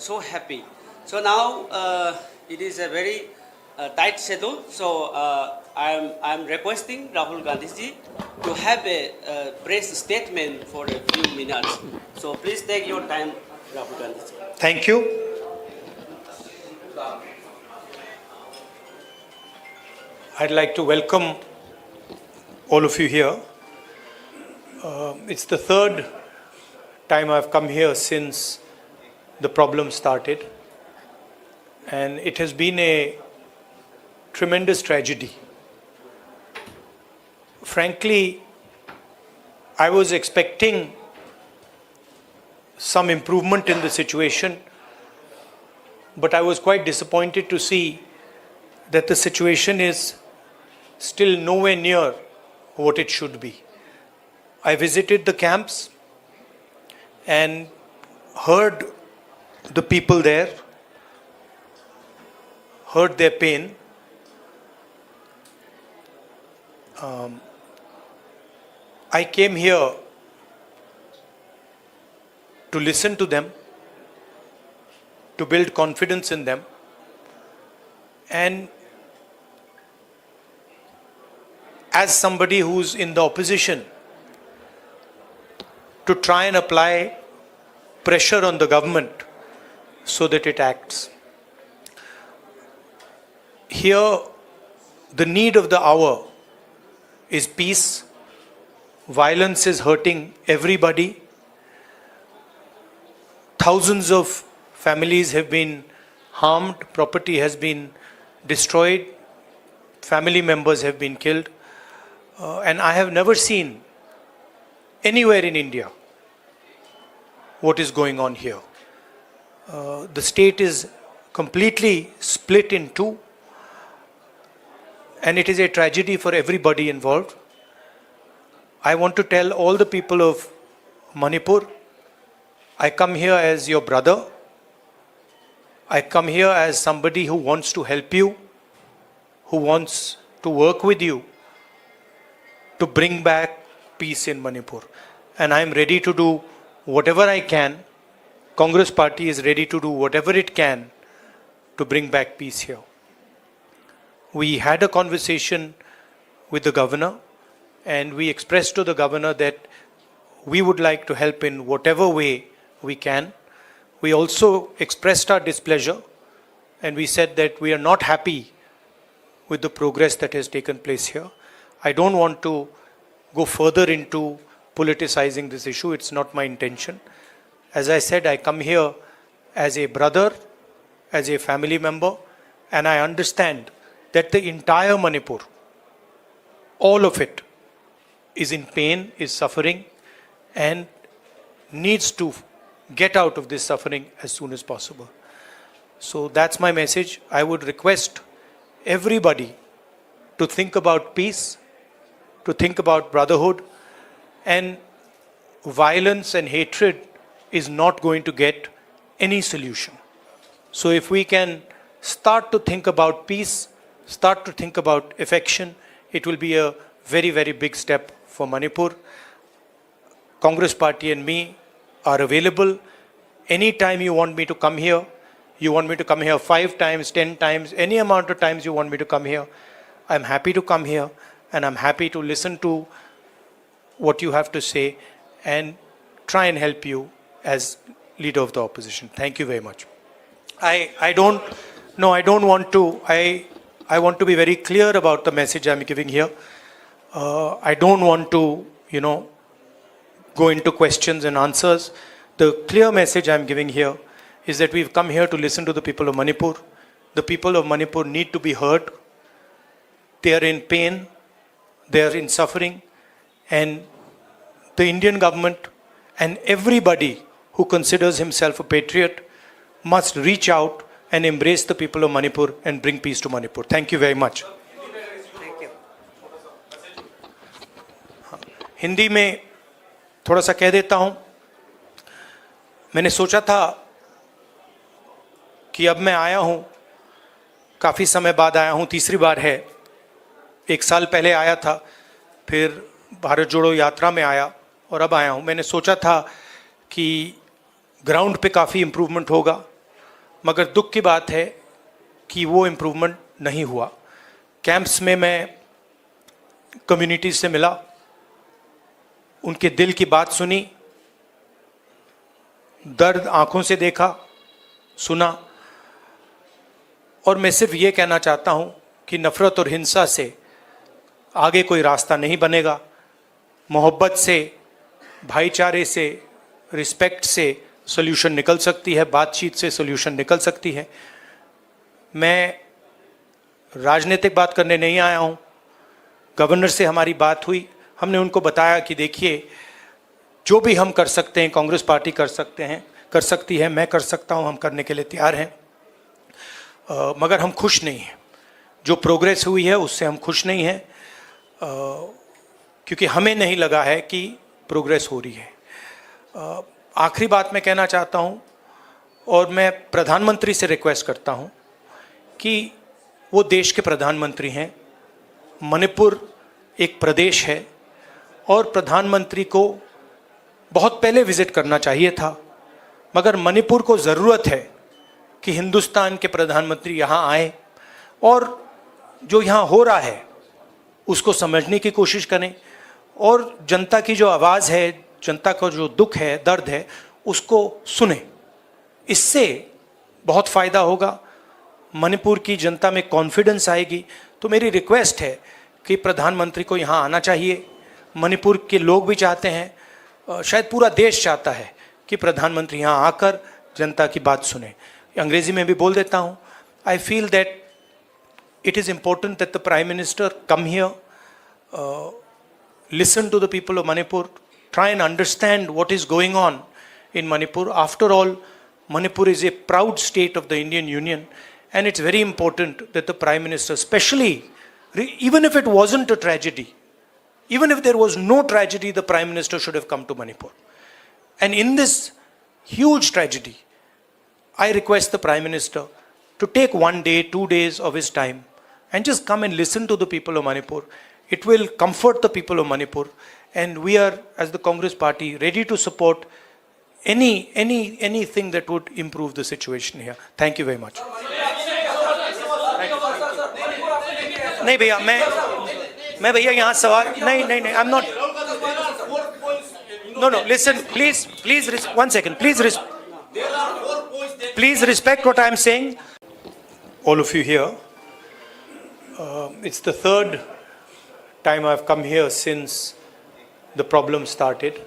so happy. So now it is a very tight schedule. So I'm requesting Rahul Gandhi ji to have a press statement for a few minutes. So please take your time, Rahul Gandhi ji. Thank you. I'd like to welcome all of you here. It's the third time I've come here since the problem started, and it has been a tremendous tragedy. Frankly, I was expecting some improvement in the situation, but I was quite disappointed to see that the situation is still nowhere near what it should be. I visited the camps and heard the people there, heard their pain. I came here to listen to them, to build confidence in them, and as somebody who's in the opposition, to try and apply pressure on the government so that it acts. Here, the need of the hour is peace. Violence is hurting everybody. Thousands of families have been harmed, property has been destroyed, family members have been killed. And I have never seen anywhere in India what is going on here. The state is completely split in two, and it is a tragedy for everybody involved. I want to tell all the people of Manipur, I come here as your brother. I come here as somebody who wants to help you, who wants to work with you to bring back peace in Manipur. And I am ready to do whatever I can. Congress Party is ready to do whatever it can to bring back peace here. We had a conversation with the governor, and we expressed to the governor that we would like to help in whatever way we can. We also expressed our displeasure, and we said that we are not happy with the progress that has taken place here. I don't want to go further into politicizing this issue. It's not my intention. As I said, I come here as a brother, as a family member, and I understand that the entire Manipur, all of it, is in pain, is suffering, and needs to get out of this suffering as soon as possible. So that's my message. I would request everybody to think about peace, to think about brotherhood, and violence and hatred is not going to get any solution. So if we can start to think about peace, start to think about affection, it will be a very, very big step for Manipur. Congress Party and me are available. Anytime you want me to come here, you want me to come here 5 times, 10 times, any amount of times you want me to come here, I'm happy to come here. And I'm happy to listen to what you have to say and try and help you as leader of the opposition. Thank you very much. I want to be very clear about the message I'm giving here. I don't want to, go into questions and answers. The clear message I'm giving here is that we've come here to listen to the people of Manipur. The people of Manipur need to be heard. They are in pain. They are in suffering, and the Indian government and everybody who considers himself a patriot must reach out and embrace the people of Manipur and bring peace to Manipur. Thank you very much. Thank you. Hindi में थोड़ा सा कह देता हूँ. मैंने सोचा था कि अब मैं आया हूँ, काफ़ी समय बाद आया हूँ, तीसरी बार है. 1 साल पहले आया था, फिर भारत जोड़ो यात्रा में आया और अब आया हूँ. मैंने सोचा था कि ग्राउंड पे काफ़ी इम्प्रूवमेंट होगा, मगर दुख की बात है कि वो इम्प्रूवमेंट नहीं हुआ। कैंप्स में मैं कम्युनिटीज से मिला, उनके दिल की बात सुनी, दर्द आंखों से देखा, सुना, और मैं सिर्फ ये कहना चाहता हूँ कि नफ़रत और हिंसा से आगे कोई रास्ता नहीं बनेगा। मोहब्बत से, भाईचारे से, रिस्पेक्ट से सॉल्यूशन निकल सकती है, बातचीत से सॉल्यूशन निकल सकती है। मैं राजनीतिक बात करने नहीं आया हूँ। गवर्नर से हमारी बात हुई, हमने उनको बताया कि देखिए जो भी हम कर सकते हैं, कांग्रेस पार्टी कर सकती है, मैं कर सकता हूँ, हम करने के लिए तैयार हैं। मगर हम खुश नहीं हैं, जो प्रोग्रेस हुई है उससे हम खुश नहीं हैं, क्योंकि हमें नहीं लगा है कि प्रोग्रेस हो रही है। आखिरी बात मैं कहना चाहता हूँ, और मैं प्रधानमंत्री से रिक्वेस्ट करता हूँ कि वो देश के प्रधानमंत्री हैं, मणिपुर एक प्रदेश है, और प्रधानमंत्री को बहुत पहले विज़िट करना चाहिए था, मगर मणिपुर को ज़रूरत है कि हिंदुस्तान के प्रधानमंत्री यहाँ आए और जो यहाँ हो रहा है उसको समझने की कोशिश करें, और जनता की जो आवाज़ है, जनता का जो दुख है, दर्द है, उसको सुने। इससे बहुत फ़ायदा होगा, मणिपुर की जनता में कॉन्फिडेंस आएगी। तो मेरी रिक्वेस्ट है कि प्रधानमंत्री को यहाँ आना चाहिए। मणिपुर के लोग भी चाहते हैं, शायद पूरा देश चाहता है कि प्रधानमंत्री यहाँ आकर जनता की बात सुने। अंग्रेज़ी में भी बोल देता हूँ, I feel that it is important that the Prime Minister come here, listen to the people of Manipur, try and understand what is going on in Manipur. After all, Manipur is a proud state of the Indian Union, and it's very important that the Prime Minister, especially, even if it wasn't a tragedy, even if there was no tragedy, the Prime Minister should have come to Manipur. And in this huge tragedy, I request the Prime Minister to take 1 day, 2 days of his time and just come and listen to the people of Manipur. It will comfort the people of Manipur, and we are, as the Congress party, ready to support anything that would improve the situation here. Thank you very much. नहीं भैया, मैं भैया यहाँ सवाल नहीं, I am not, no, listen, please, 1 second, please respect what I am saying. All of you here, it's the third time I've come here since the problem started.